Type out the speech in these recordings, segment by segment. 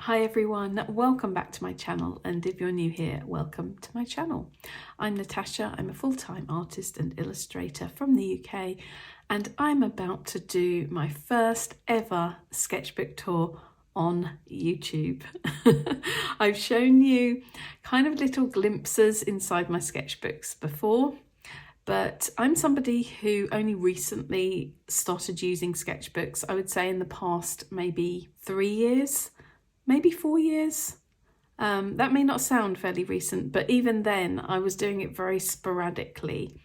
Hi everyone, welcome back to my channel, and if you're new here, welcome to my channel. I'm Natasha, I'm a full-time artist and illustrator from the UK, and I'm about to do my first ever sketchbook tour on YouTube. I've shown you kind of little glimpses inside my sketchbooks before, but I'm somebody who only recently started using sketchbooks. I would say in the past maybe 3 years. Maybe 4 years. That may not sound fairly recent, but even then I was doing it very sporadically.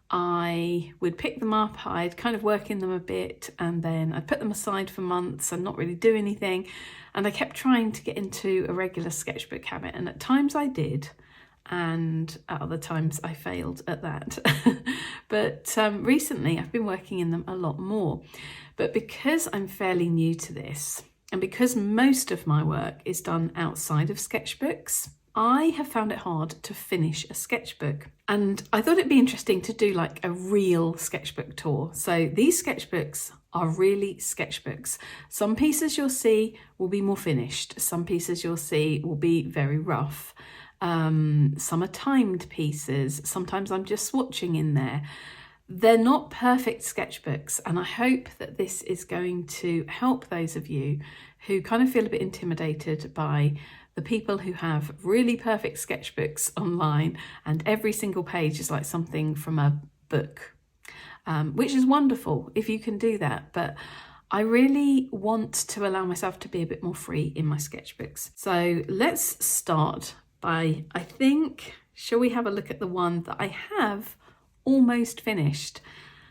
I would pick them up, I'd kind of work in them a bit, and then I'd put them aside for months and not really do anything. And I kept trying to get into a regular sketchbook habit, and at times I did, and at other times I failed at that. But recently I've been working in them a lot more. But because I'm fairly new to this, and because most of my work is done outside of sketchbooks, I have found it hard to finish a sketchbook. And I thought it'd be interesting to do like a real sketchbook tour. So these sketchbooks are really sketchbooks. Some pieces you'll see will be more finished. Some pieces you'll see will be very rough. Some are timed pieces. Sometimes I'm just swatching in there. They're not perfect sketchbooks, and I hope that this is going to help those of you who kind of feel a bit intimidated by the people who have really perfect sketchbooks online and every single page is like something from a book, which is wonderful if you can do that, but I really want to allow myself to be a bit more free in my sketchbooks. So let's start by, I think, shall we have a look at the one that I have almost finished.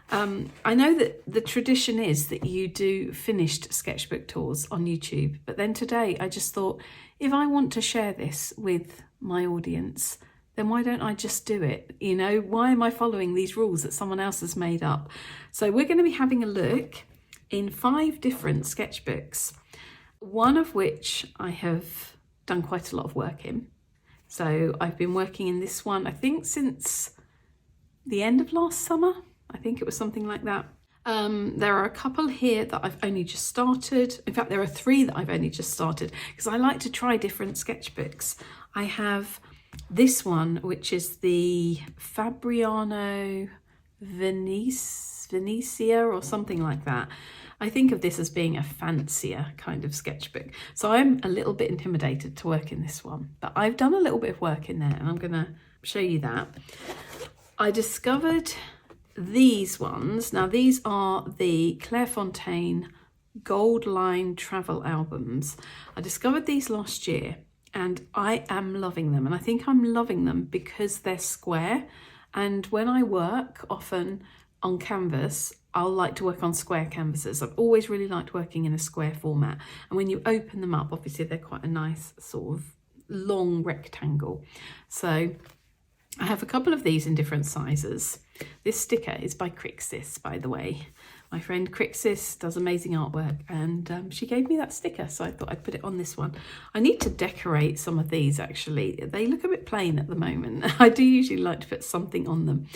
I know that the tradition is that you do finished sketchbook tours on YouTube, but then today I just thought, if I want to share this with my audience, then why don't I just do it? You know, why am I following these rules that someone else has made up? So we're going to be having a look in 5 different sketchbooks, one of which I have done quite a lot of work in. So I've been working in this one, I think, since the end of last summer. I think it was something like that. There are a couple here that I've only just started. In fact, there are 3 that I've only just started because I like to try different sketchbooks. I have this one, which is the Fabriano Venezia or something like that. I think of this as being a fancier kind of sketchbook. So I'm a little bit intimidated to work in this one, but I've done a little bit of work in there and I'm going to show you that. I discovered these ones. Now these are the Clairefontaine Gold Line travel albums. I discovered these last year and I am loving them. And I think I'm loving them because they're square. And when I work often on canvas, I'll like to work on square canvases. I've always really liked working in a square format. And when you open them up, obviously they're quite a nice sort of long rectangle. So I have a couple of these in different sizes. This sticker is by Crixis, by the way. My friend Crixis does amazing artwork, and she gave me that sticker, so I thought I'd put it on this one. I need to decorate some of these, actually. They look a bit plain at the moment. I do usually like to put something on them.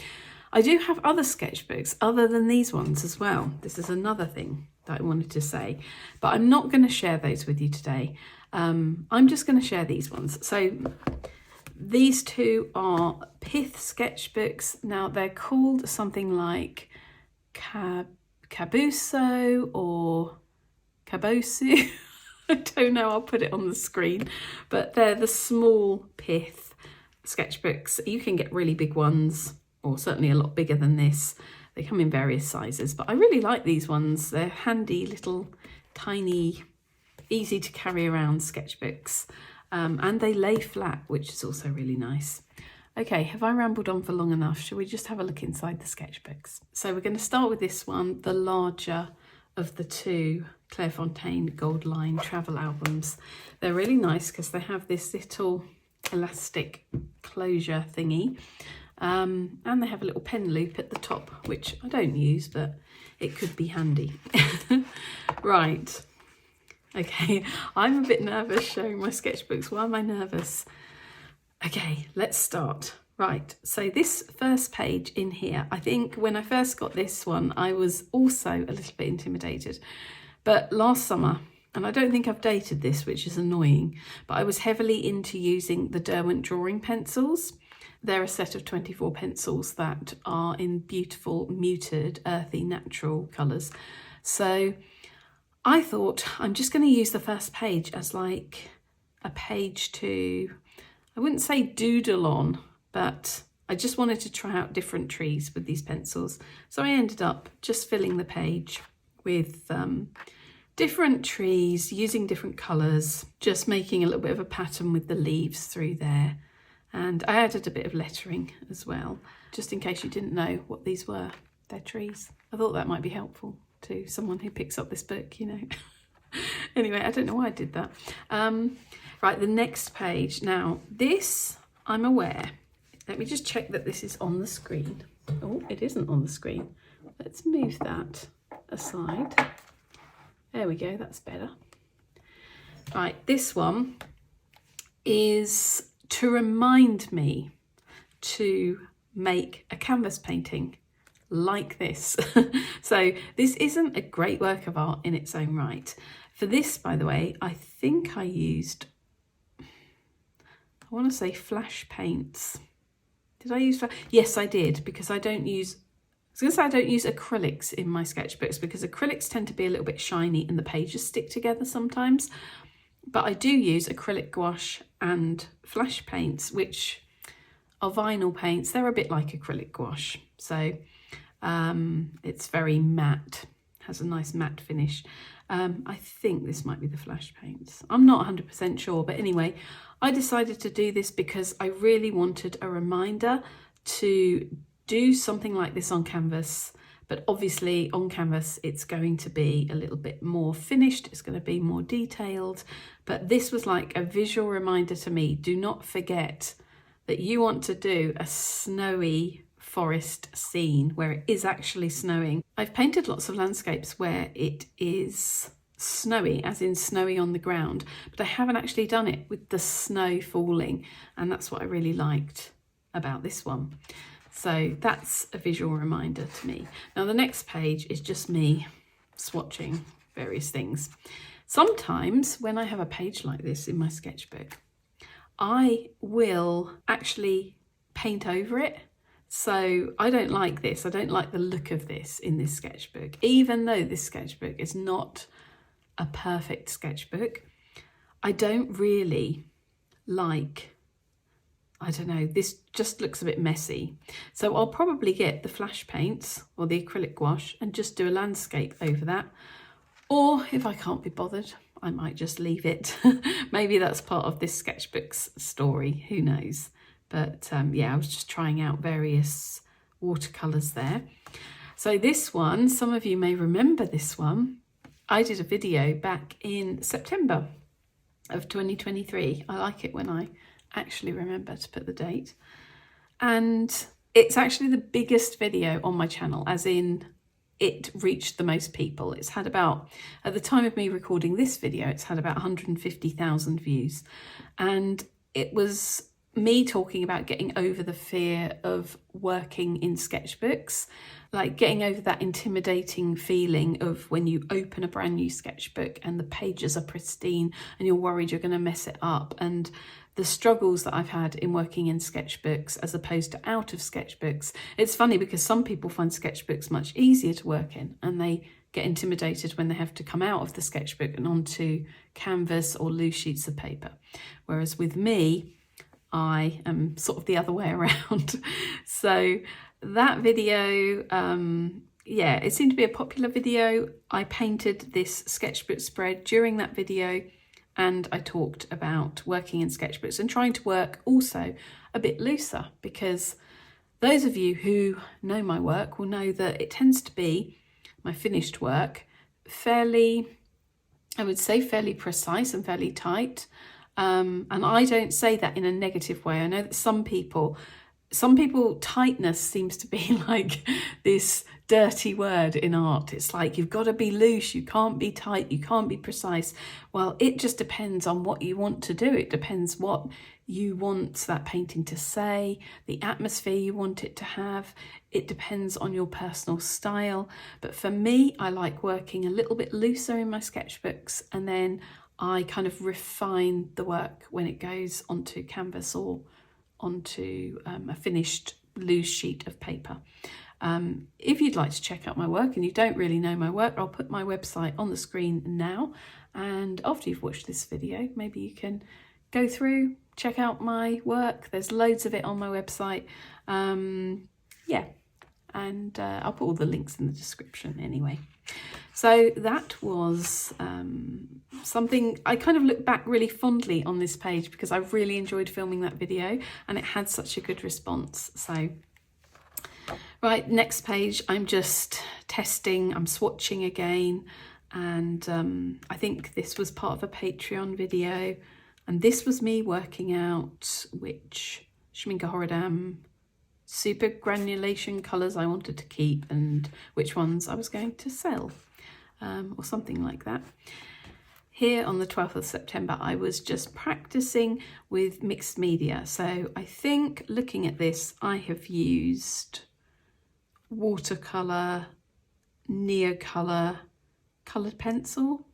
I do have other sketchbooks other than these ones as well. This is another thing that I wanted to say, but I'm not going to share those with you today. I'm just going to share these ones. So these 2 are pith sketchbooks. Now they're called something like Cabuso or Cabosu. I don't know, I'll put it on the screen. But they're the small pith sketchbooks. You can get really big ones, or certainly a lot bigger than this. They come in various sizes, but I really like these ones. They're handy little tiny, easy to carry around sketchbooks. And they lay flat, which is also really nice. Okay, have I rambled on for long enough? Shall we just have a look inside the sketchbooks? So we're going to start with this one, the larger of the 2 Clairefontaine Gold Line travel albums. They're really nice because they have this little elastic closure thingy. And they have a little pen loop at the top, which I don't use, but it could be handy. Right. Okay, I'm a bit nervous showing my sketchbooks. Why am I nervous? Okay, let's start. Right, so this first page in here, I think when I first got this one, I was also a little bit intimidated. But last summer, and I don't think I've dated this, which is annoying, but I was heavily into using the Derwent drawing pencils. They're a set of 24 pencils that are in beautiful, muted, earthy, natural colours. So I thought I'm just going to use the first page as like a page to, I wouldn't say doodle on, but I just wanted to try out different trees with these pencils. So I ended up just filling the page with different trees, using different colours, just making a little bit of a pattern with the leaves through there. And I added a bit of lettering as well, just in case you didn't know what these were. They're trees. I thought that might be helpful to someone who picks up this book, you know. Anyway, I don't know why I did that. Right, the next page. Now, this, I'm aware. Let me just check that this is on the screen. Oh, it isn't on the screen. Let's move that aside. There we go, that's better. Right, this one is to remind me to make a canvas painting like this. So this isn't a great work of art in its own right. For this, by the way, I think I used, I want to say flash paints. Did I use, yes, I did, because I don't use, I was going to say I don't use acrylics in my sketchbooks because acrylics tend to be a little bit shiny and the pages stick together sometimes. But I do use acrylic gouache and flash paints, which are vinyl paints. They're a bit like acrylic gouache. So it's very matte, has a nice matte finish. I think this might be the flash paints. I'm not 100% sure, but anyway, I decided to do this because I really wanted a reminder to do something like this on canvas. But obviously on canvas, it's going to be a little bit more finished. It's going to be more detailed. But this was like a visual reminder to me. Do not forget that you want to do a snowy forest scene where it is actually snowing. I've painted lots of landscapes where it is snowy, as in snowy on the ground, but I haven't actually done it with the snow falling. And that's what I really liked about this one. So that's a visual reminder to me. Now the next page is just me swatching various things. Sometimes when I have a page like this in my sketchbook, I will actually paint over it. So I don't like this. I don't like the look of this in this sketchbook. Even though this sketchbook is not a perfect sketchbook, I don't really like, I don't know, this just looks a bit messy. So I'll probably get the flash paints or the acrylic gouache and just do a landscape over that. Or if I can't be bothered, I might just leave it. Maybe that's part of this sketchbook's story, who knows. But yeah, I was just trying out various watercolours there. So this one, some of you may remember this one. I did a video back in September of 2023. I like it when I actually remember to put the date. And it's actually the biggest video on my channel, as in it reached the most people. It's had about, at the time of me recording this video, it's had about 150,000 views. And it was me talking about getting over the fear of working in sketchbooks, like getting over that intimidating feeling of when you open a brand new sketchbook and the pages are pristine and you're worried you're going to mess it up, and the struggles that I've had in working in sketchbooks as opposed to out of sketchbooks. It's funny because some people find sketchbooks much easier to work in and they get intimidated when they have to come out of the sketchbook and onto canvas or loose sheets of paper. Whereas with me, I am sort of the other way around. So that video, yeah, it seemed to be a popular video. I painted this sketchbook spread during that video, and I talked about working in sketchbooks and trying to work also a bit looser, because those of you who know my work will know that it tends to be, my finished work, fairly, I would say fairly precise and fairly tight. And I don't say that in a negative way. I know that some people tightness seems to be like this dirty word in art. It's like you've got to be loose, you can't be tight, you can't be precise. Well, it just depends on what you want to do. It depends what you want that painting to say, the atmosphere you want it to have. It depends on your personal style. But for me, I like working a little bit looser in my sketchbooks, and then I kind of refine the work when it goes onto canvas or onto a finished loose sheet of paper. If you'd like to check out my work and you don't really know my work, I'll put my website on the screen now, and after you've watched this video, maybe you can go through, check out my work. There's loads of it on my website. Yeah, and I'll put all the links in the description anyway. So that was something I kind of look back really fondly on this page, because I really enjoyed filming that video and it had such a good response. So right, next page, I'm just testing, I'm swatching again, and I think this was part of a Patreon video, and this was me working out which Schminke Horadam super granulation colours I wanted to keep and which ones I was going to sell, or something like that. Here on the 12th of September, I was just practicing with mixed media. So I think looking at this, I have used watercolour, Neocolour, coloured pencil.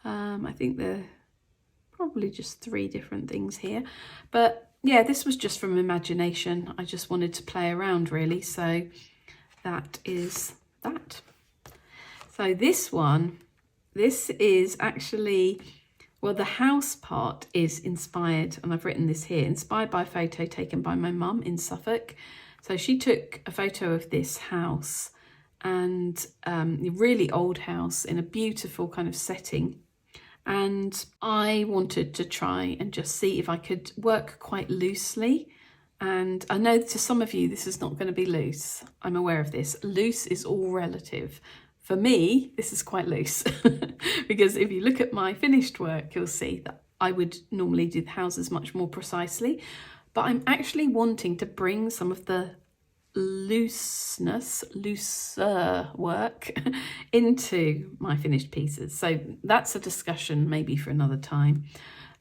I think they're probably just 3 different things here. But yeah, this was just from imagination. I just wanted to play around really. So that is that. So this one, this is actually, well, the house part is inspired, and I've written this here, inspired by a photo taken by my mum in Suffolk. So she took a photo of this house, and a really old house in a beautiful kind of setting. And I wanted to try and just see if I could work quite loosely. And I know to some of you, this is not going to be loose. I'm aware of this. Loose is all relative. For me, this is quite loose because if you look at my finished work, you'll see that I would normally do the houses much more precisely, but I'm actually wanting to bring some of the looser work into my finished pieces. So that's a discussion maybe for another time.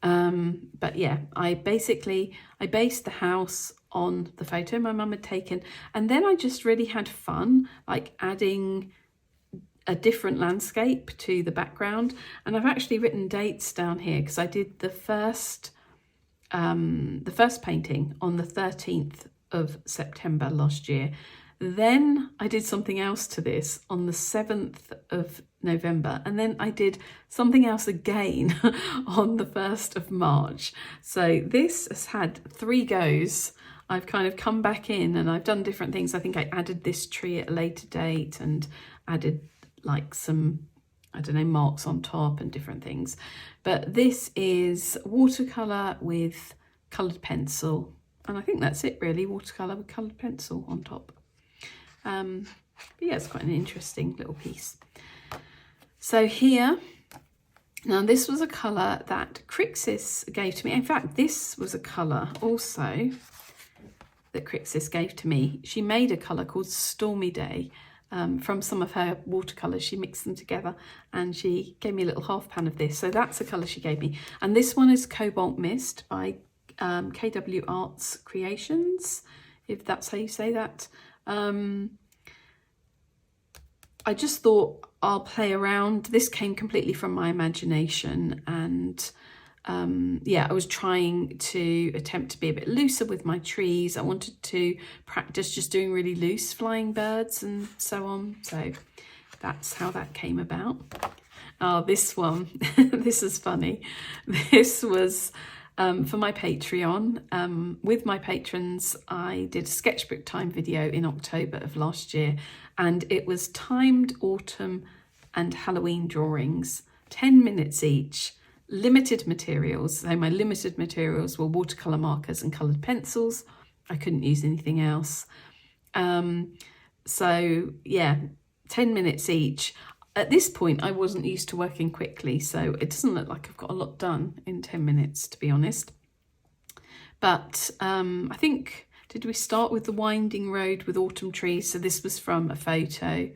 But yeah, I based the house on the photo my mum had taken, and then I just really had fun like adding a different landscape to the background. And I've actually written dates down here because I did the first painting on the 13th of September last year. Then I did something else to this on the 7th of November, and then I did something else again on the 1st of March. So this has had 3 goes. I've kind of come back in and I've done different things. I think I added this tree at a later date and added like some, I don't know, marks on top and different things. But this is watercolour with coloured pencil. And I think that's it really, watercolour with coloured pencil on top. But yeah, it's quite an interesting little piece. So here, now this was a colour that Crixus gave to me. In fact, this was a colour also that Crixus gave to me. She made a colour called Stormy Day from some of her watercolours. She mixed them together and she gave me a little half pan of this. So that's a colour she gave me. And this one is Cobalt Mist by KW Arts Creations, if that's how you say that. I just thought I'll play around. This came completely from my imagination, and yeah, I was trying to attempt to be a bit looser with my trees. I wanted to practice just doing really loose flying birds and so on. So that's how that came about. Oh, this one, this is funny. This was for my Patreon. With my patrons, I did a sketchbook time video in October of last year, and it was timed autumn and Halloween drawings, 10 minutes each, limited materials. So my limited materials were watercolour markers and coloured pencils. I couldn't use anything else. So yeah, 10 minutes each. At this point, I wasn't used to working quickly, so it doesn't look like I've got a lot done in 10 minutes, to be honest. But I think Did we start with the winding road with autumn trees? So this was from a photo.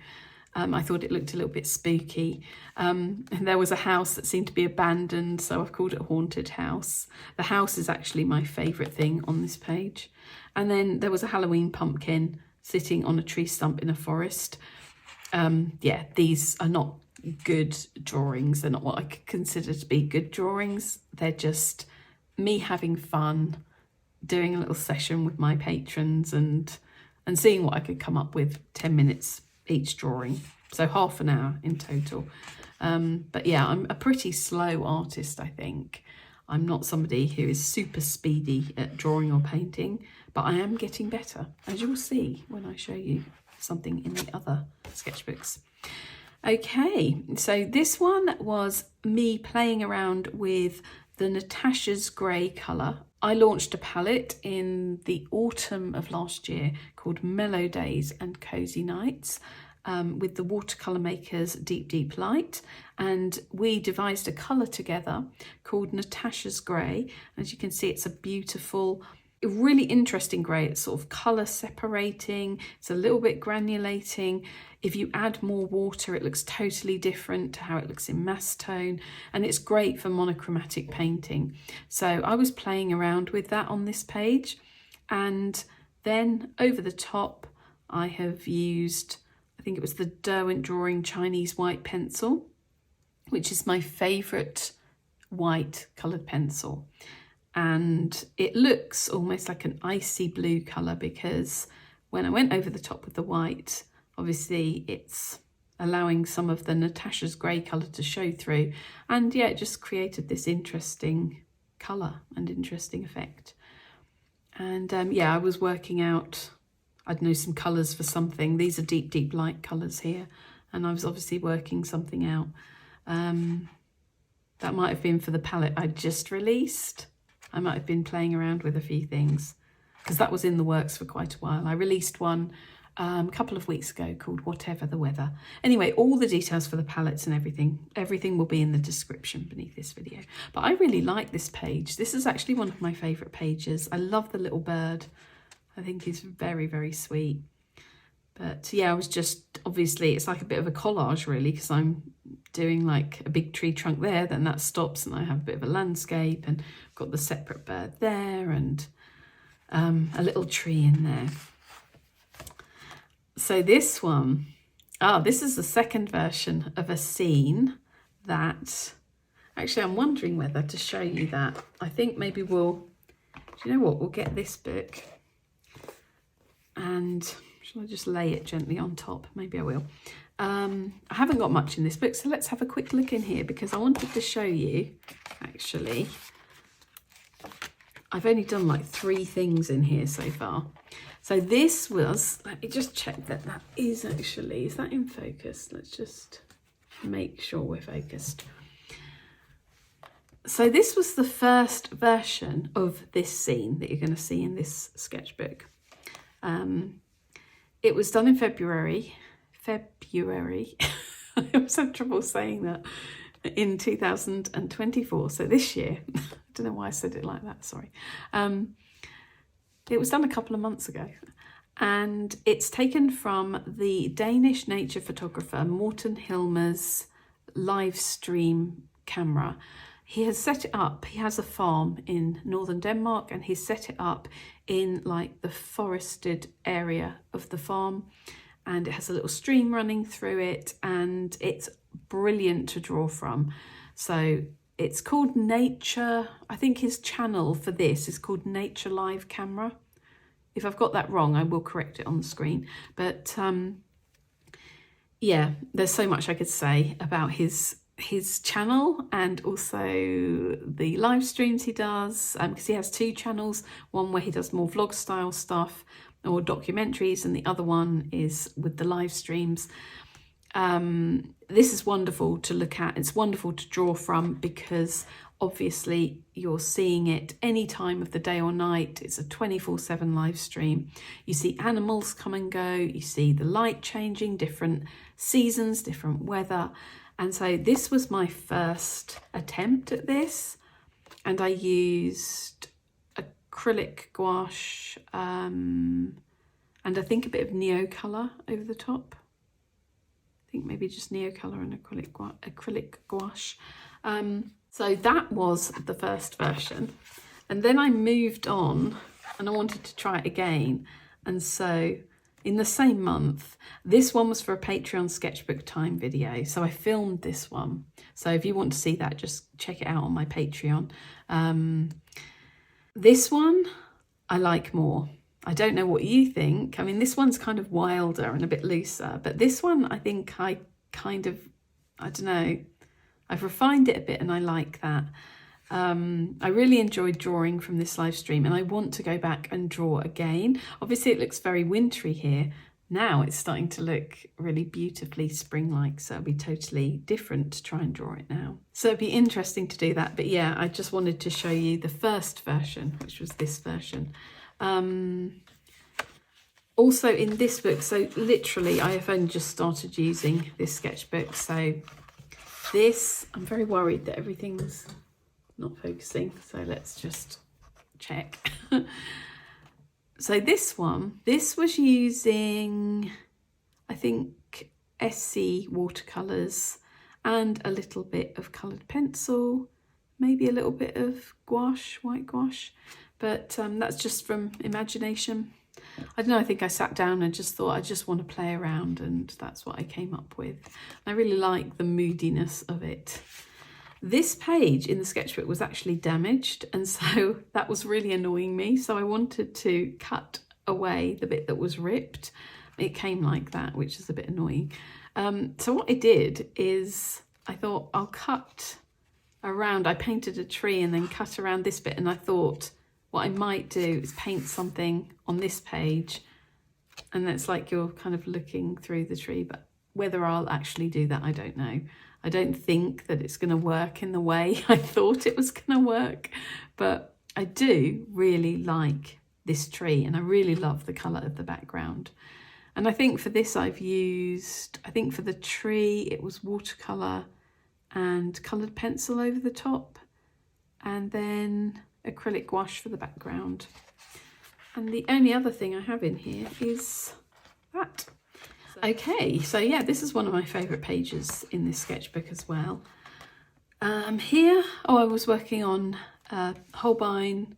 I thought it looked a little bit spooky. And there was a house that seemed to be abandoned, so I've called it a haunted house. The house is actually my favourite thing on this page. And then there was a Halloween pumpkin sitting on a tree stump in a forest. Yeah, these are not good drawings. They're not what I could consider to be good drawings. They're just me having fun, doing a little session with my patrons and seeing what I could come up with. 10 minutes each drawing, so half an hour in total. But yeah, I'm a pretty slow artist, I think. I'm not somebody who is super speedy at drawing or painting, but I am getting better, as you'll see when I show you something in the other sketchbooks. Okay, so this one was me playing around with the Natasha's grey colour. I launched a palette in the autumn of last year called Mellow Days and Cosy Nights with the watercolour makers Deep Deep Light, and we devised a colour together called Natasha's Grey. As you can see, it's a beautiful, really interesting grey. It's sort of colour separating, it's a little bit granulating. If you add more water, it looks totally different to how it looks in mass tone, and it's great for monochromatic painting. So I was playing around with that on this page, and then over the top I have used, I think it was the Derwent Drawing Chinese white pencil, which is my favourite white coloured pencil. And it looks almost like an icy blue colour because when I went over the top with the white, obviously it's allowing some of the Natasha's grey colour to show through. And yeah, it just created this interesting colour and interesting effect. And yeah, I was working out, I don't know, some colours for something. These are Deep Deep Light colours here. And I was obviously working something out. That might have been for the palette I just released. I might have been playing around with a few things because that was in the works for quite a while. I released one a couple of weeks ago called Whatever the Weather. Anyway, all the details for the palettes and everything will be in the description beneath this video. But I really like this page. This is actually one of my favourite pages. I love the little bird. I think he's very, very sweet. But yeah, I was just, obviously it's like a bit of a collage really, because I'm doing like a big tree trunk there, then that stops and I have a bit of a landscape, and I've got the separate bird there and a little tree in there. So this one, this is the second version of a scene that, actually I'm wondering whether to show you that. I think maybe do you know what, we'll get this book and shall I just lay it gently on top? Maybe I will. I haven't got much in this book, so let's have a quick look in here because I wanted to show you, actually, I've only done like 3 things in here so far. So this was, let me just check that is actually, is that in focus? Let's just make sure we're focused. So this was the first version of this scene that you're going to see in this sketchbook. It was done in February. I always have trouble saying that. In 2024, so this year. I don't know why I said it like that, sorry. It was done a couple of months ago, and it's taken from the Danish nature photographer Morten Hilmer's live stream camera. He has set it up, he has a farm in northern Denmark, and he's set it up in like the forested area of the farm, and it has a little stream running through it, and it's brilliant to draw from. So it's called Nature, I think his channel for this is called Nature Live Camera. If I've got that wrong, I will correct it on the screen. But yeah, there's so much I could say about his channel and also the live streams he does, because he has 2 channels, one where he does more vlog style stuff or documentaries, and the other one is with the live streams. This is wonderful to look at. It's wonderful to draw from because obviously you're seeing it any time of the day or night. It's a 24/7 live stream. You see animals come and go. You see the light changing, different seasons, different weather. And so this was my first attempt at this. And I used acrylic gouache, and I think a bit of neo colour over the top. I think maybe just neo colour and acrylic gouache. So that was the first version. And then I moved on and I wanted to try it again. And so in the same month, this one was for a Patreon sketchbook time video. So I filmed this one. So if you want to see that, just check it out on my Patreon. This one I like more. I don't know what you think. I mean, this one's kind of wilder and a bit looser, but this one I think I don't know, I've refined it a bit and I like that. I really enjoyed drawing from this live stream and I want to go back and draw again. Obviously it looks very wintry here. Now it's starting to look really beautifully spring-like, so it'll be totally different to try and draw it now. So it'd be interesting to do that, but yeah, I just wanted to show you the first version, which was this version. Also in this book, so literally I have only just started using this sketchbook, so this, I'm very worried that everything's not focusing, so let's just check. So this one, this was using, I think, SC watercolours and a little bit of coloured pencil, maybe a little bit of gouache, white gouache, but that's just from imagination. I don't know, I think I sat down and just thought I just want to play around, and that's what I came up with. I really like the moodiness of it. This page in the sketchbook was actually damaged, and so that was really annoying me. So I wanted to cut away the bit that was ripped. It came like that, which is a bit annoying. So what I did is I thought I'll cut around. I painted a tree and then cut around this bit, and I thought what I might do is paint something on this page, and that's like you're kind of looking through the tree, but whether I'll actually do that, I don't know. I don't think that it's going to work in the way I thought it was going to work, but I do really like this tree and I really love the colour of the background. And I think for this I've used, I think for the tree it was watercolour and coloured pencil over the top, and then acrylic gouache for the background. And the only other thing I have in here is that. Okay, so yeah, this is one of my favourite pages in this sketchbook as well. Here, I was working on Holbein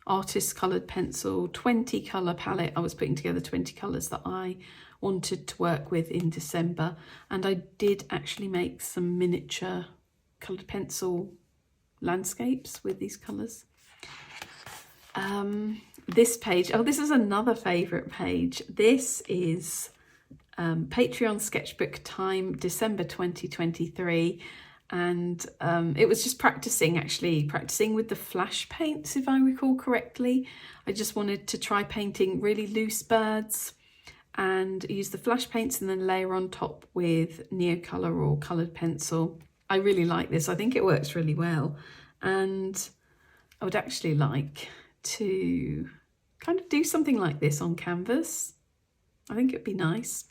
artist coloured pencil 20 colour palette. I was putting together 20 colours that I wanted to work with in December, and I did actually make some miniature coloured pencil landscapes with these colours. This page, oh, this is another favourite page. This is Patreon sketchbook time, December 2023, and it was just practicing with the flash paints, if I recall correctly. I just wanted to try painting really loose birds and use the flash paints and then layer on top with Neocolor or coloured pencil. I really like this. I think it works really well, and I would actually like to kind of do something like this on canvas. I think it'd be nice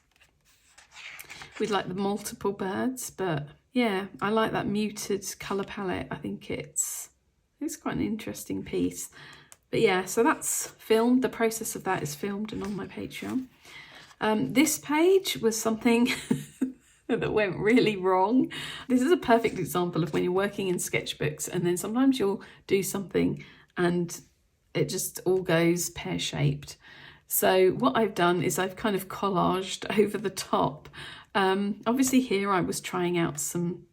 with like the multiple birds, but yeah, I like that muted colour palette. I think it's quite an interesting piece. But yeah, so that's filmed. The process of that is filmed and on my Patreon. This page was something that went really wrong. This is a perfect example of when you're working in sketchbooks and then sometimes you'll do something and it just all goes pear-shaped. So what I've done is I've kind of collaged over the top. Obviously here I was trying out some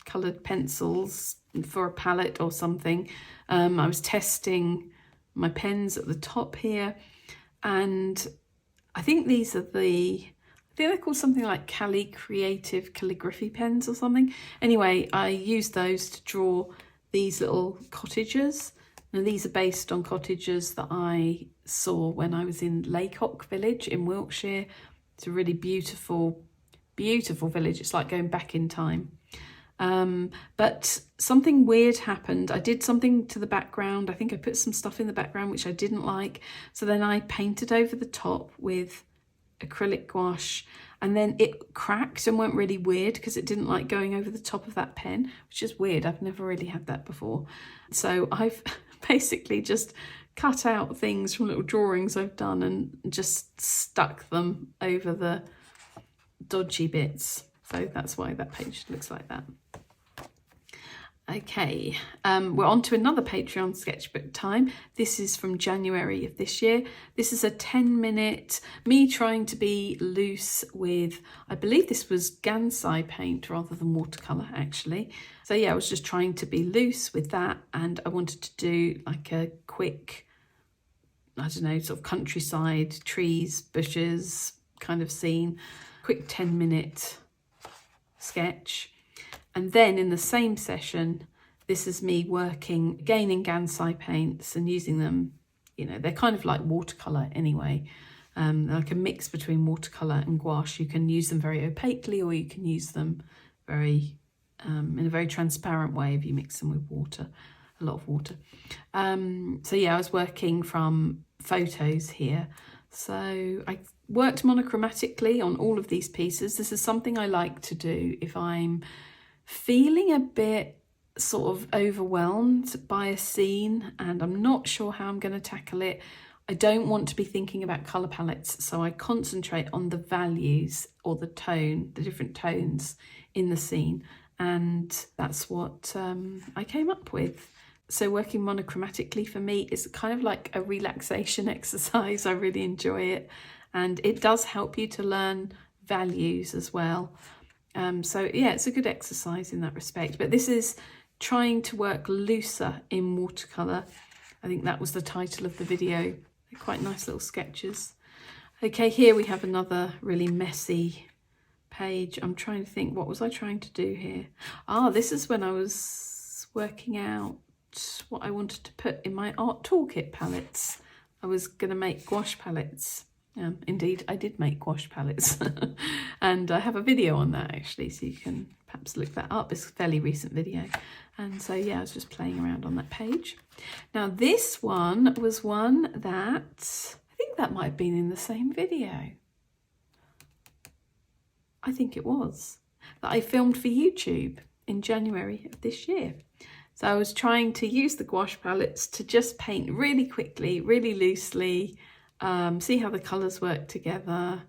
coloured pencils for a palette or something. I was testing my pens at the top here, and I think these are I think they're called something like Cali Creative Calligraphy pens or something. Anyway, I used those to draw these little cottages. Now these are based on cottages that I saw when I was in Laycock Village in Wiltshire. It's a really beautiful, beautiful village. It's like going back in time. But something weird happened. I did something to the background. I think I put some stuff in the background which I didn't like. So then I painted over the top with acrylic gouache, and then it cracked and went really weird because it didn't like going over the top of that pen, which is weird. I've never really had that before. So I've basically just cut out things from little drawings I've done and just stuck them over the dodgy bits. So that's why that page looks like that. Okay, we're on to another Patreon sketchbook time. This is from January of this year. This is a 10-minute, me trying to be loose with, I believe this was Gansai paint rather than watercolour actually. So yeah, I was just trying to be loose with that, and I wanted to do like a quick, I don't know, sort of countryside, trees, bushes kind of scene, quick 10-minute sketch. And then in the same session, this is me working again in Gansai paints and using them, you know, they're kind of like watercolour anyway, like a mix between watercolour and gouache. You can use them very opaquely, or you can use them very in a very transparent way if you mix them with water, a lot of water. So yeah, I was working from photos here. So I worked monochromatically on all of these pieces. This is something I like to do if I'm feeling a bit sort of overwhelmed by a scene and I'm not sure how I'm going to tackle it. I don't want to be thinking about colour palettes, so I concentrate on the values or the tone, the different tones in the scene, and that's what I came up with. So working monochromatically for me is kind of like a relaxation exercise. I really enjoy it, and it does help you to learn values as well. So yeah, it's a good exercise in that respect. But this is trying to work looser in watercolour. I think that was the title of the video. They're quite nice little sketches. Okay, here we have another really messy page. I'm trying to think, what was I trying to do here? This is when I was working out what I wanted to put in my art toolkit palettes. I was going to make gouache palettes. Indeed, I did make gouache palettes and I have a video on that actually, so you can perhaps look that up. It's a fairly recent video. And so yeah, I was just playing around on that page. Now this one was one that, I think that might have been in the same video. I think it was, that I filmed for YouTube in January of this year. So I was trying to use the gouache palettes to just paint really quickly, really loosely, see how the colours work together,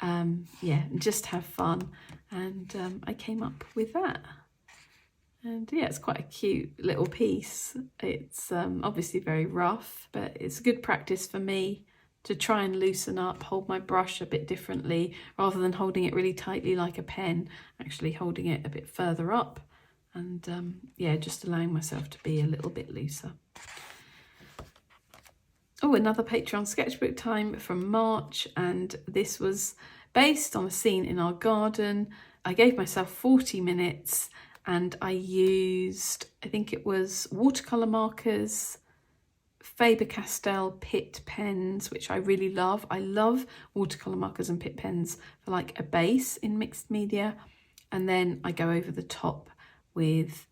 yeah, and just have fun. And I came up with that. And yeah, it's quite a cute little piece. It's obviously very rough, but it's good practice for me to try and loosen up, hold my brush a bit differently, rather than holding it really tightly like a pen, actually holding it a bit further up. And yeah, just allowing myself to be a little bit looser. Oh, another Patreon sketchbook time from March, and this was based on a scene in our garden. I gave myself 40 minutes and I used, I think it was watercolour markers, Faber-Castell Pitt pens, which I really love. I love watercolour markers and Pitt pens for like a base in mixed media, and then I go over the top with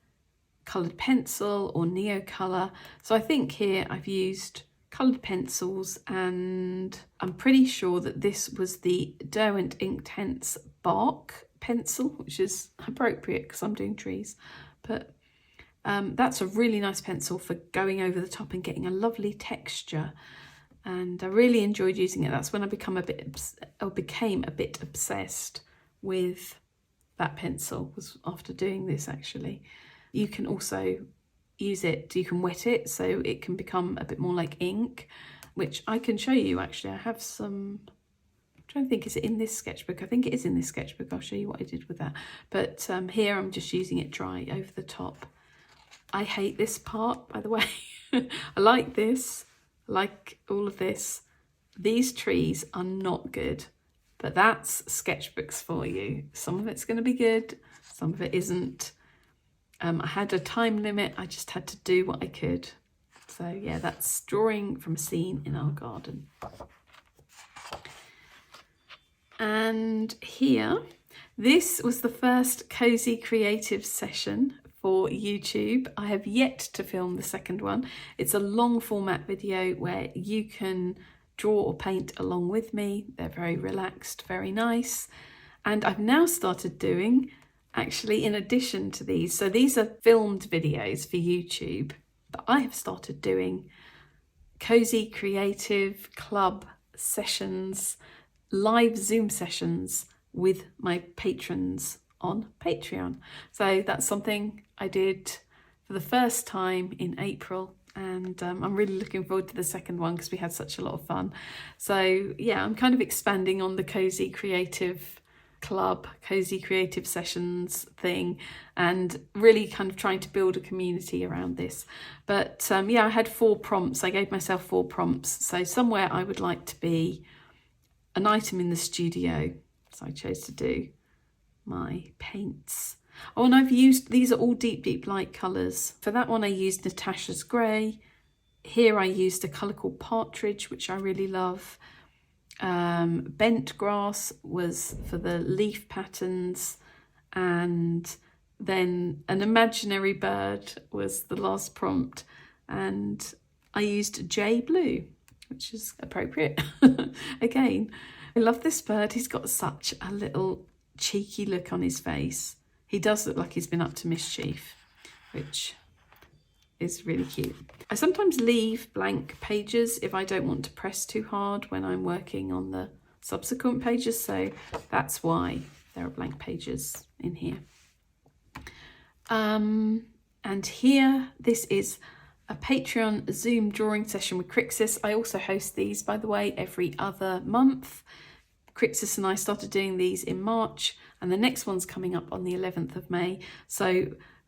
coloured pencil or Neocolour. So I think here I've used coloured pencils, and I'm pretty sure that this was the Derwent Inktense Bark pencil, which is appropriate because I'm doing trees. But that's a really nice pencil for going over the top and getting a lovely texture. And I really enjoyed using it. That's when I became a bit obsessed with that pencil, was after doing this actually. You can also use it, you can wet it so it can become a bit more like ink, which I can show you actually. I have some, I'm trying to think, is it in this sketchbook? I think it is in this sketchbook. I'll show you what I did with that. But here I'm just using it dry over the top. I hate this part, by the way. I like this, I like all of this. These trees are not good, but that's sketchbooks for you. Some of it's going to be good, some of it isn't. I had a time limit, I just had to do what I could. So yeah, that's drawing from a scene in our garden. And here, this was the first Cozy Creative session for YouTube. I have yet to film the second one. It's a long format video where you can draw or paint along with me. They're very relaxed, very nice. And I've now started doing, actually, in addition to these, so these are filmed videos for YouTube, but I have started doing Cozy Creative Club sessions, live Zoom sessions with my patrons on Patreon. So that's something I did for the first time in April, and I'm really looking forward to the second one because we had such a lot of fun. So yeah, I'm kind of expanding on the Cozy Creative Club, Cozy Creative Sessions thing, and really kind of trying to build a community around this. But yeah, I had 4 prompts. I gave myself 4 prompts. So somewhere I would like to be, an item in the studio. So I chose to do my paints. Oh, and I've used, these are all deep light colours. For that one I used Natasha's grey. Here I used a colour called Partridge, which I really love. Bent grass was for the leaf patterns, and then an imaginary bird was the last prompt, and I used J blue, which is appropriate. Again, I love this bird. He's got such a little cheeky look on his face. He does look like he's been up to mischief, which is really cute. I sometimes leave blank pages if I don't want to press too hard when I'm working on the subsequent pages, so that's why there are blank pages in here. And here, this is a Patreon Zoom drawing session with Crixus. I also host these, by the way, every other month. Crixus and I started doing these in March, and the next one's coming up on the 11th of May. So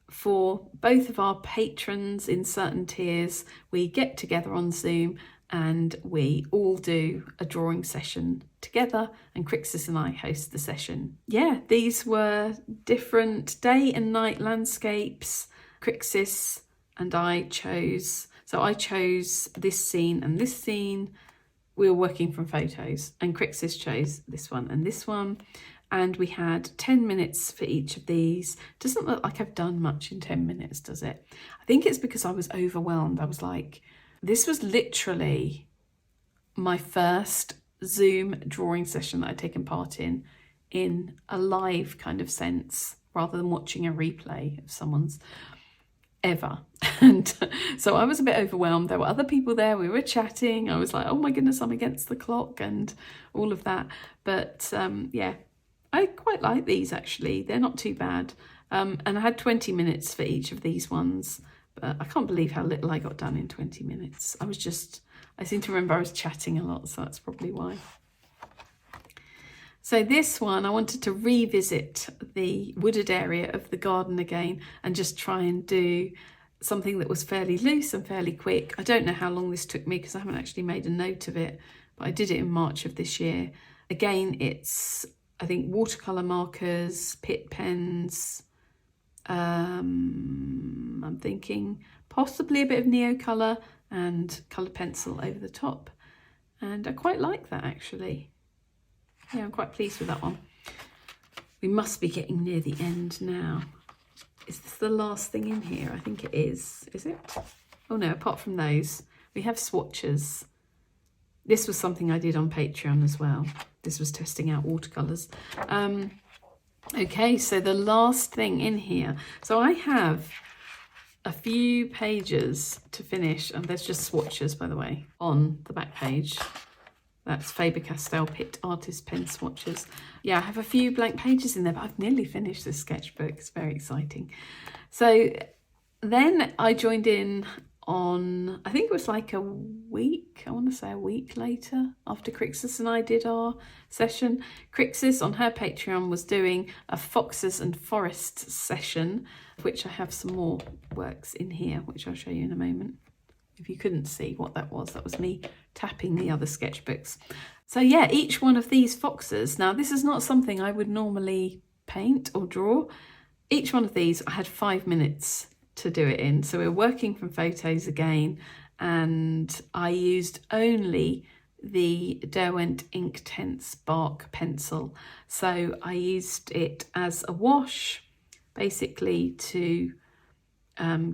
for both of our patrons in certain tiers, we get together on Zoom and we all do a drawing session together, and Crixus and I host the session. Yeah, these were different day and night landscapes. Crixus and I chose, so I chose this scene and this scene. We were working from photos, and Crixus chose this one and this one. And we had 10 minutes for each of these. Doesn't look like I've done much in 10 minutes, does it? I think it's because I was overwhelmed. I was like, this was literally my first Zoom drawing session that I'd taken part in a live kind of sense, rather than watching a replay of someone's ever. And so I was a bit overwhelmed. There were other people there. We were chatting. I was like, oh my goodness, I'm against the clock and all of that. But yeah. I quite like these actually, they're not too bad. And I had 20 minutes for each of these ones, but I can't believe how little I got done in 20 minutes. I seem to remember I was chatting a lot, so that's probably why. So this one, I wanted to revisit the wooded area of the garden again and just try and do something that was fairly loose and fairly quick. I don't know how long this took me because I haven't actually made a note of it, but I did it in March of this year. Again, it's, I think, watercolour markers, Pitt pens, I'm thinking possibly a bit of Neocolour and coloured pencil over the top. And I quite like that actually. Yeah, I'm quite pleased with that one. We must be getting near the end now. Is this the last thing in here? I think it is. Is it? Oh no, apart from those, we have swatches. This was something I did on Patreon as well. This was testing out watercolours. Okay, so the last thing in here. So I have a few pages to finish, and there's just swatches, by the way, on the back page. That's Faber-Castell Pitt Artist Pen Swatches. Yeah, I have a few blank pages in there, but I've nearly finished this sketchbook. It's very exciting. So then I joined in on, I think it was like a week, I want to say a week later, after Crixus and I did our session. Crixus on her Patreon was doing a Foxes and Forests session, which I have some more works in here, which I'll show you in a moment. If you couldn't see what that was me tapping the other sketchbooks. So yeah, each one of these foxes, now this is not something I would normally paint or draw. Each one of these I had 5 minutes to do it in. So we're working from photos again, and I used only the Derwent Inktense Bark pencil. So I used it as a wash, basically to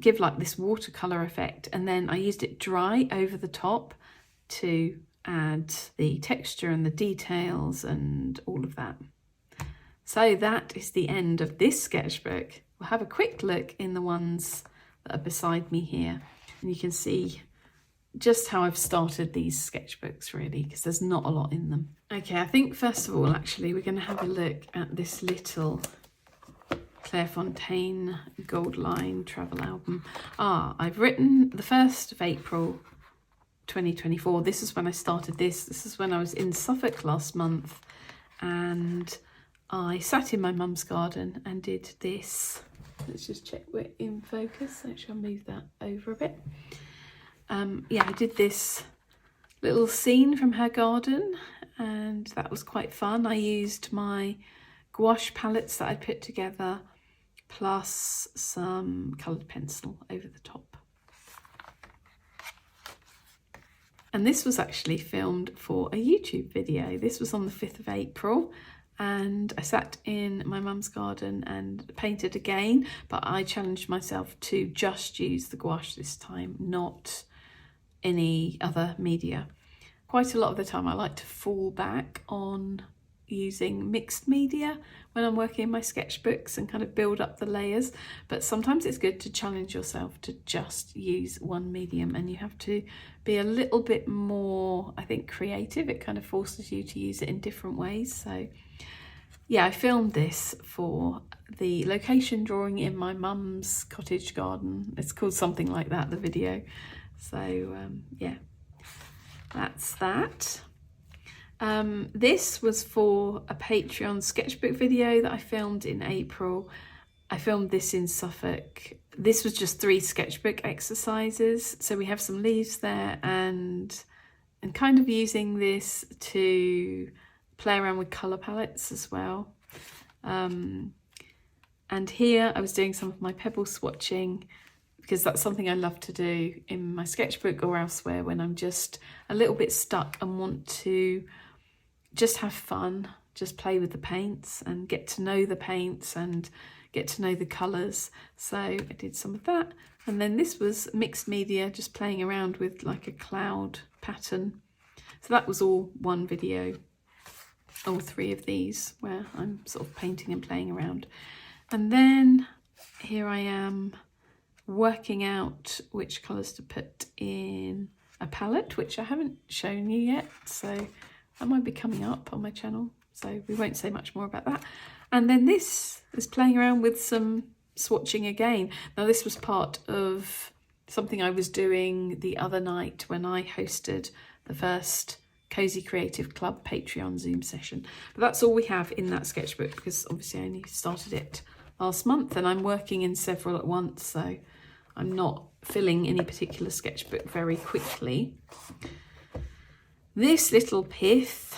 give like this watercolor effect, and then I used it dry over the top to add the texture and the details and all of that. So that is the end of this sketchbook. We'll have a quick look in the ones that are beside me here, and you can see just how I've started these sketchbooks really, because there's not a lot in them. Okay, I think first of all actually we're going to have a look at this little Clairefontaine Gold Line travel album. I've written the 1st of April 2024. This is when I started this. This is when I was in Suffolk last month, and I sat in my mum's garden and did this. Let's just check we're in focus. Actually, I'll move that over a bit. Yeah, I did this little scene from her garden, and that was quite fun. I used my gouache palettes that I put together, plus some coloured pencil over the top. And this was actually filmed for a YouTube video. This was on the 5th of April, and I sat in my mum's garden and painted again, but I challenged myself to just use the gouache this time, not any other media. Quite a lot of the time I like to fall back on using mixed media when I'm working in my sketchbooks and kind of build up the layers, but sometimes it's good to challenge yourself to just use one medium, and you have to be a little bit more, I think, creative. It kind of forces you to use it in different ways. So yeah, I filmed this for the location drawing in my mum's cottage garden. It's called something like that, the video. So yeah, that's that. This was for a Patreon sketchbook video that I filmed in April. I filmed this in Suffolk. This was just 3 sketchbook exercises. So we have some leaves there, and kind of using this to play around with colour palettes as well. And here I was doing some of my pebble swatching, because that's something I love to do in my sketchbook or elsewhere when I'm just a little bit stuck and want to just have fun, just play with the paints and get to know the paints and get to know the colours. So I did some of that. And then this was mixed media, just playing around with like a cloud pattern. So that was all one video, all 3 of these where I'm sort of painting and playing around. And then here I am working out which colours to put in a palette, which I haven't shown you yet, so that might be coming up on my channel, so we won't say much more about that. And then this is playing around with some swatching again. Now this was part of something I was doing the other night when I hosted the first Cosy Creative Club Patreon Zoom session. But that's all we have in that sketchbook, because obviously I only started it last month and I'm working in several at once, so I'm not filling any particular sketchbook very quickly. This little pith,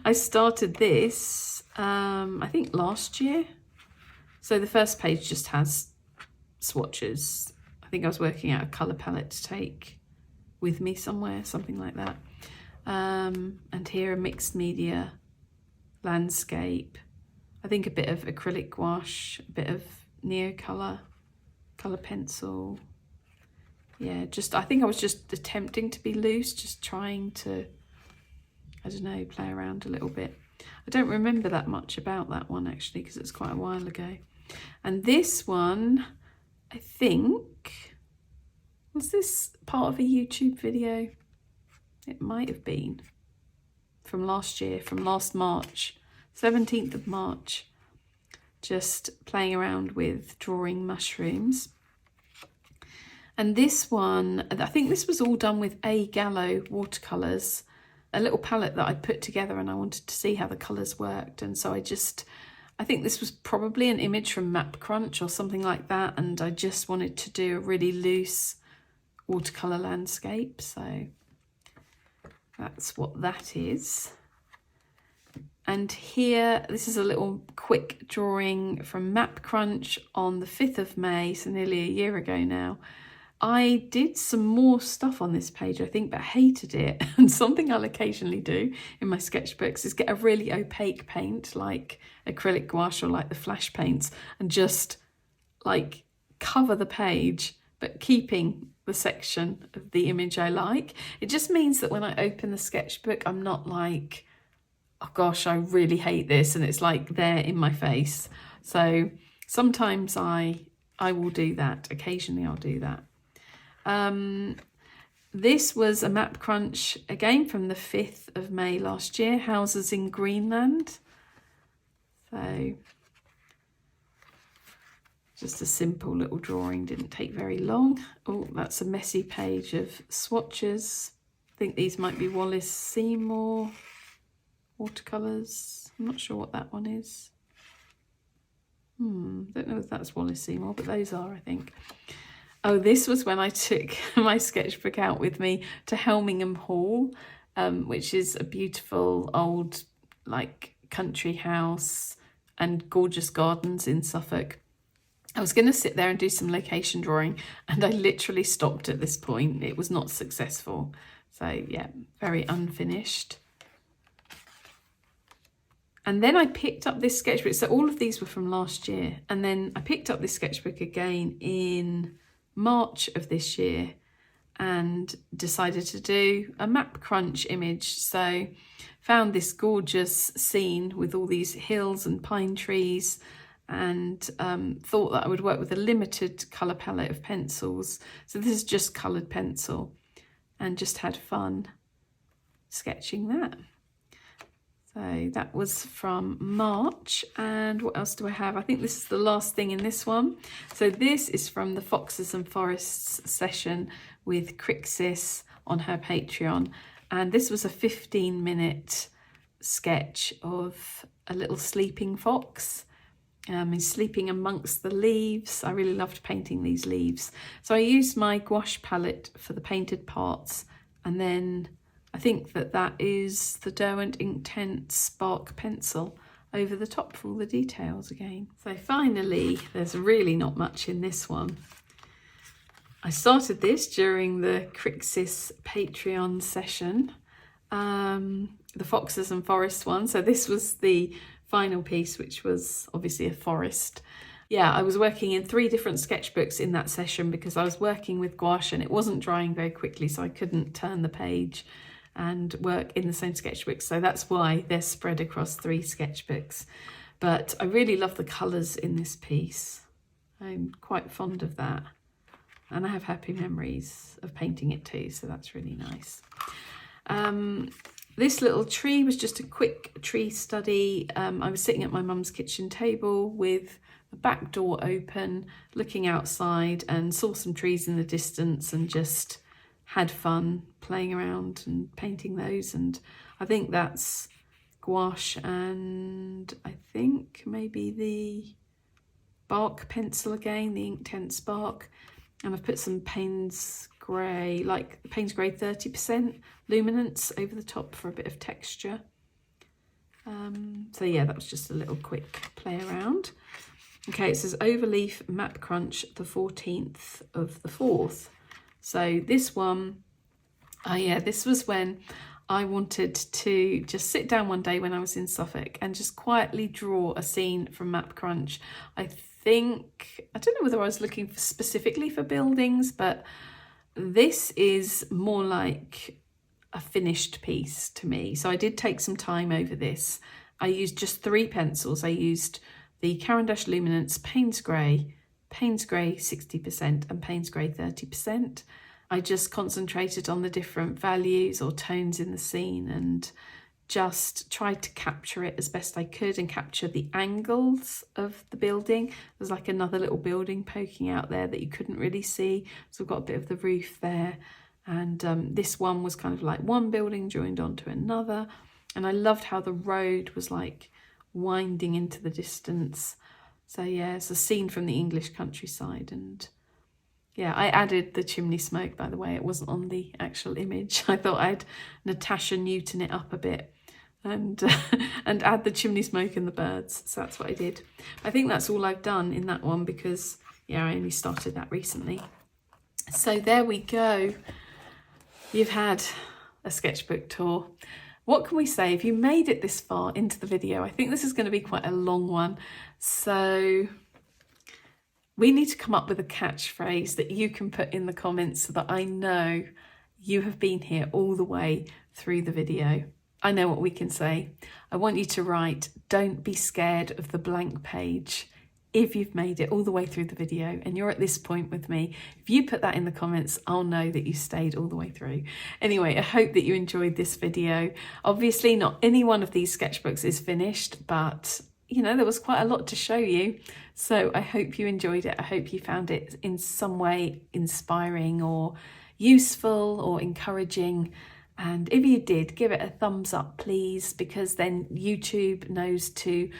I started this, I think last year. So the first page just has swatches. I think I was working out a colour palette to take with me somewhere, something like that. And here a mixed media landscape. I think a bit of acrylic gouache, a bit of Neocolour, colour pencil. Yeah, I think I was just attempting to be loose, just trying to, I don't know, play around a little bit. I don't remember that much about that one actually, because it's quite a while ago. And this one, I think, was this part of a YouTube video? It might have been from last year, from last March, 17th of March, just playing around with drawing mushrooms. And this one, I think this was all done with A Gallo watercolours, a little palette that I put together, and I wanted to see how the colours worked. And so I think this was probably an image from Map Crunch or something like that, and I just wanted to do a really loose watercolour landscape. So that's what that is. And here, this is a little quick drawing from Map Crunch on the 5th of May, so nearly a year ago now. I did some more stuff on this page, I think, but hated it. And something I'll occasionally do in my sketchbooks is get a really opaque paint like acrylic gouache or like the flash paints and just like cover the page, but keeping the section of the image I like. It just means that when I open the sketchbook, I'm not like, oh gosh, I really hate this, and it's like there in my face. So sometimes I will do that. Occasionally I'll do that. This was a map crunch again from the 5th of May last year, houses in Greenland. So just a simple little drawing, didn't take very long. Oh, that's a messy page of swatches. I think these might be Wallace Seymour watercolours. I'm not sure what that one is. Don't know if that's Wallace Seymour, but those are, I think. Oh, this was when I took my sketchbook out with me to Helmingham Hall, which is a beautiful old like country house and gorgeous gardens in Suffolk. I was going to sit there and do some location drawing, and I literally stopped at this point. It was not successful. So yeah, very unfinished. And then I picked up this sketchbook. So all of these were from last year. And then I picked up this sketchbook again in March of this year and decided to do a map crunch image. So found this gorgeous scene with all these hills and pine trees, and thought that I would work with a limited colour palette of pencils. So this is just coloured pencil, and just had fun sketching that. So that was from March. And what else do I have? I think this is the last thing in this one. So this is from the Foxes and Forests session with Crixis on her Patreon. And this was a 15-minute sketch of a little sleeping fox. He's sleeping amongst the leaves. I really loved painting these leaves. So I used my gouache palette for the painted parts, and then I think that is the Derwent Inktense Spark pencil over the top for all the details again. So finally, there's really not much in this one. I started this during the Crixis Patreon session, the Foxes and Forests one. So this was the final piece, which was obviously a forest. Yeah, I was working in 3 different sketchbooks in that session because I was working with gouache and it wasn't drying very quickly, so I couldn't turn the page and work in the same sketchbook. So that's why they're spread across 3 sketchbooks. But I really love the colours in this piece. I'm quite fond of that. And I have happy memories of painting it too, so that's really nice. This little tree was just a quick tree study. I was sitting at my mum's kitchen table with the back door open, looking outside, and saw some trees in the distance and just had fun playing around and painting those. And I think that's gouache, and I think maybe the bark pencil again, the Inktense Spark. And I've put some Payne's Grey, like Payne's Grey 30% luminance over the top for a bit of texture. So yeah, that was just a little quick play around. Okay, it says Overleaf Map Crunch the 14th of the 4th. So this one, this was when I wanted to just sit down one day when I was in Suffolk and just quietly draw a scene from Map Crunch. I don't know whether I was looking specifically for buildings, but this is more like a finished piece to me. So I did take some time over this. I used just 3 pencils. I used the Caran d'Ache Luminance, Payne's Grey 60% and Payne's Grey 30%. I just concentrated on the different values or tones in the scene and just tried to capture it as best I could and capture the angles of the building. There's like another little building poking out there that you couldn't really see. So we've got a bit of the roof there. And this one was kind of like one building joined onto another. And I loved how the road was like winding into the distance. So yeah, it's a scene from the English countryside. And yeah, I added the chimney smoke, by the way. It wasn't on the actual image. I thought I'd Natasha Newton it up a bit and add the chimney smoke and the birds. So that's what I did. I think that's all I've done in that one because, yeah, I only started that recently. So there we go. You've had a sketchbook tour. What can we say? If you made it this far into the video, I think this is going to be quite a long one. So we need to come up with a catchphrase that you can put in the comments so that I know you have been here all the way through the video. I know what we can say. I want you to write, "Don't be scared of the blank page. if you've made it all the way through the video and you're at this point with me. If you put that in the comments, I'll know that you stayed all the way through. Anyway, I hope that you enjoyed this video. Obviously, not any one of these sketchbooks is finished, but you know, there was quite a lot to show you. So I hope you enjoyed it. I hope you found it in some way inspiring or useful or encouraging. And if you did, give it a thumbs up, please, because then YouTube knows to,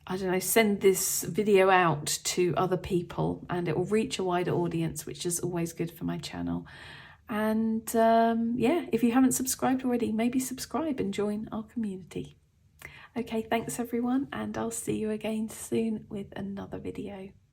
I don't know, send this video out to other people and it will reach a wider audience, which is always good for my channel. And yeah, if you haven't subscribed already, maybe subscribe and join our community. Okay, thanks everyone, and I'll see you again soon with another video.